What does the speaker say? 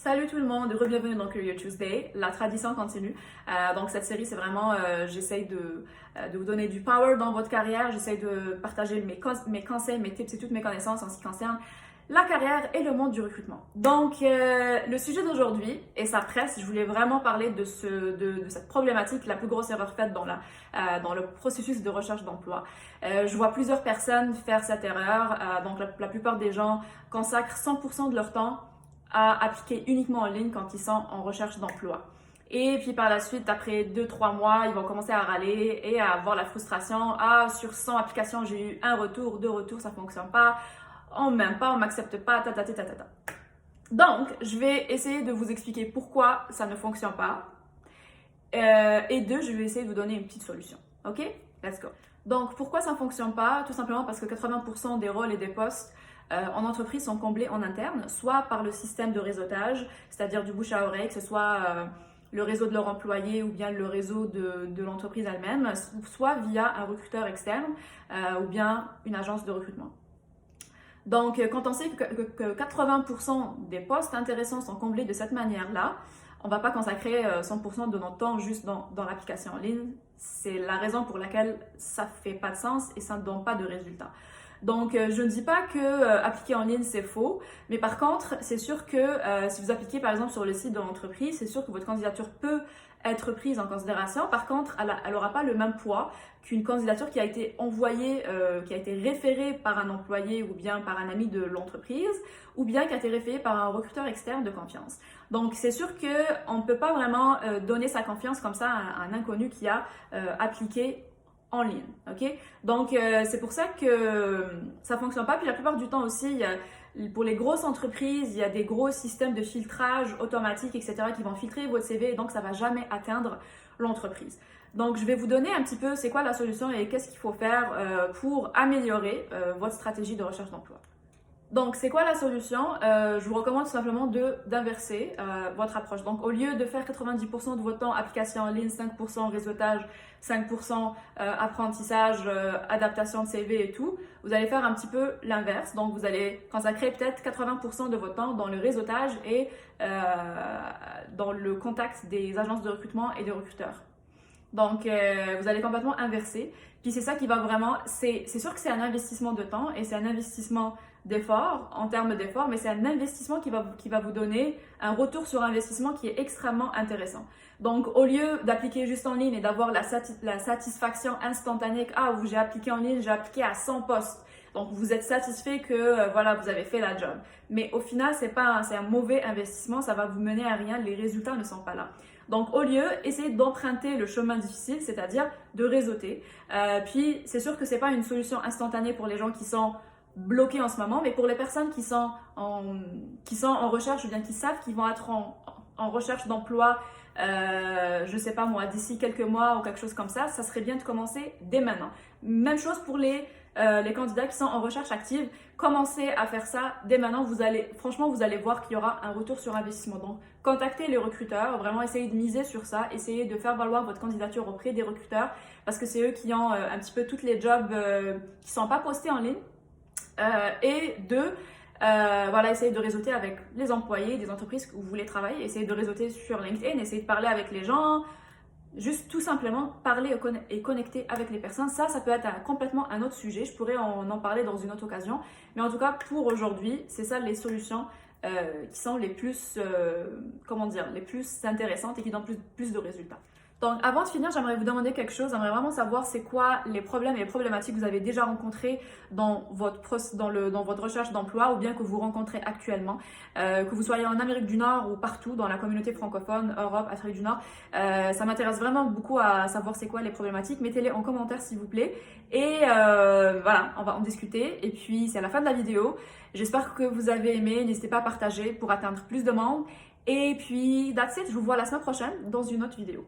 Salut tout le monde, bienvenue dans Career Tuesday. La tradition continue. Donc cette série, c'est vraiment, j'essaye de vous donner du power dans votre carrière. J'essaye de partager mes conseils, mes tips et toutes mes connaissances en ce qui concerne la carrière et le monde du recrutement. Donc le sujet d'aujourd'hui, et ça presse, je voulais vraiment parler de cette problématique, la plus grosse erreur faite dans le processus de recherche d'emploi. Je vois plusieurs personnes faire cette erreur. Donc la plupart des gens consacrent 100% de leur temps à appliquer uniquement en ligne quand ils sont en recherche d'emploi. Et puis par la suite, après 2-3 mois, ils vont commencer à râler et à avoir la frustration. Ah, sur 100 applications, j'ai eu 1 retour, 2 retours, ça ne fonctionne pas. On ne m'aime pas, on ne m'accepte pas, ta. Donc, je vais essayer de vous expliquer pourquoi ça ne fonctionne pas. Et deux, je vais essayer de vous donner une petite solution. Ok? Let's go. Donc, pourquoi ça ne fonctionne pas? Tout simplement parce que 80% des rôles et des postes en entreprise sont comblés en interne, soit par le système de réseautage, c'est-à-dire du bouche à oreille, que ce soit le réseau de leur employé ou bien le réseau de l'entreprise elle-même, soit via un recruteur externe ou bien une agence de recrutement. Donc, quand on sait que 80% des postes intéressants sont comblés de cette manière-là, on ne va pas consacrer 100% de notre temps juste dans l'application en ligne. C'est la raison pour laquelle ça ne fait pas de sens et ça ne donne pas de résultats. Donc, je ne dis pas que appliquer en ligne, c'est faux, mais par contre, c'est sûr que si vous appliquez par exemple sur le site de l'entreprise, c'est sûr que votre candidature peut être prise en considération. Par contre, elle n'aura pas le même poids qu'une candidature qui a été envoyée, qui a été référée par un employé ou bien par un ami de l'entreprise, ou bien qui a été référée par un recruteur externe de confiance. Donc, c'est sûr qu'on ne peut pas vraiment donner sa confiance comme ça à un inconnu qui a appliqué en ligne, ok? Donc, c'est pour ça que ça ne fonctionne pas. Puis la plupart du temps aussi, pour les grosses entreprises, il y a des gros systèmes de filtrage automatique, etc. qui vont filtrer votre CV et donc ça ne va jamais atteindre l'entreprise. Donc, je vais vous donner un petit peu c'est quoi la solution et qu'est-ce qu'il faut faire pour améliorer votre stratégie de recherche d'emploi. Donc, c'est quoi la solution? Je vous recommande tout simplement d'inverser votre approche. Donc, au lieu de faire 90% de votre temps application en ligne, 5% réseautage, 5% apprentissage, adaptation de CV et tout, vous allez faire un petit peu l'inverse. Donc, vous allez consacrer peut-être 80% de votre temps dans le réseautage et dans le contact des agences de recrutement et des recruteurs. Donc, vous allez complètement inverser. Puis, c'est ça qui va vraiment... C'est sûr que c'est un investissement de temps et c'est un investissement d'effort, en termes d'effort, mais c'est un investissement qui va vous donner un retour sur investissement qui est extrêmement intéressant. Donc, au lieu d'appliquer juste en ligne et d'avoir la satisfaction instantanée que « Ah, j'ai appliqué en ligne, j'ai appliqué à 100 postes », donc vous êtes satisfait que voilà, vous avez fait la job. Mais au final, c'est un mauvais investissement, ça va vous mener à rien, les résultats ne sont pas là. Donc, au lieu, essayez d'emprunter le chemin difficile, c'est-à-dire de réseauter. Puis, c'est sûr que ce n'est pas une solution instantanée pour les gens qui sont bloqués en ce moment, mais pour les personnes qui sont en recherche ou bien qui savent qu'ils vont être en recherche d'emploi, je sais pas moi, d'ici quelques mois ou quelque chose comme ça serait bien de commencer dès maintenant. Même chose pour les candidats qui sont en recherche active, commencez à faire ça dès maintenant. Franchement, vous allez voir qu'il y aura un retour sur investissement. Donc, contactez les recruteurs, vraiment essayez de miser sur ça, essayez de faire valoir votre candidature auprès des recruteurs parce que c'est eux qui ont un petit peu toutes les jobs qui sont pas postés en ligne. Et deux, voilà, essayez de réseauter avec les employés des entreprises où vous voulez travailler, essayez de réseauter sur LinkedIn, essayez de parler avec les gens, juste tout simplement parler et connecter avec les personnes. Ça peut être complètement un autre sujet, je pourrais en parler dans une autre occasion, mais en tout cas pour aujourd'hui, c'est ça les solutions qui sont les plus, les plus intéressantes et qui donnent plus de résultats. Donc, avant de finir, j'aimerais vous demander quelque chose. J'aimerais vraiment savoir c'est quoi les problèmes et les problématiques que vous avez déjà rencontrés dans votre recherche d'emploi ou bien que vous rencontrez actuellement. Que vous soyez en Amérique du Nord ou partout dans la communauté francophone, Europe, Afrique du Nord. Ça m'intéresse vraiment beaucoup à savoir c'est quoi les problématiques. Mettez-les en commentaire s'il vous plaît. Et voilà, on va en discuter. Et puis, c'est à la fin de la vidéo. J'espère que vous avez aimé. N'hésitez pas à partager pour atteindre plus de monde. Et puis, that's it. Je vous vois la semaine prochaine dans une autre vidéo.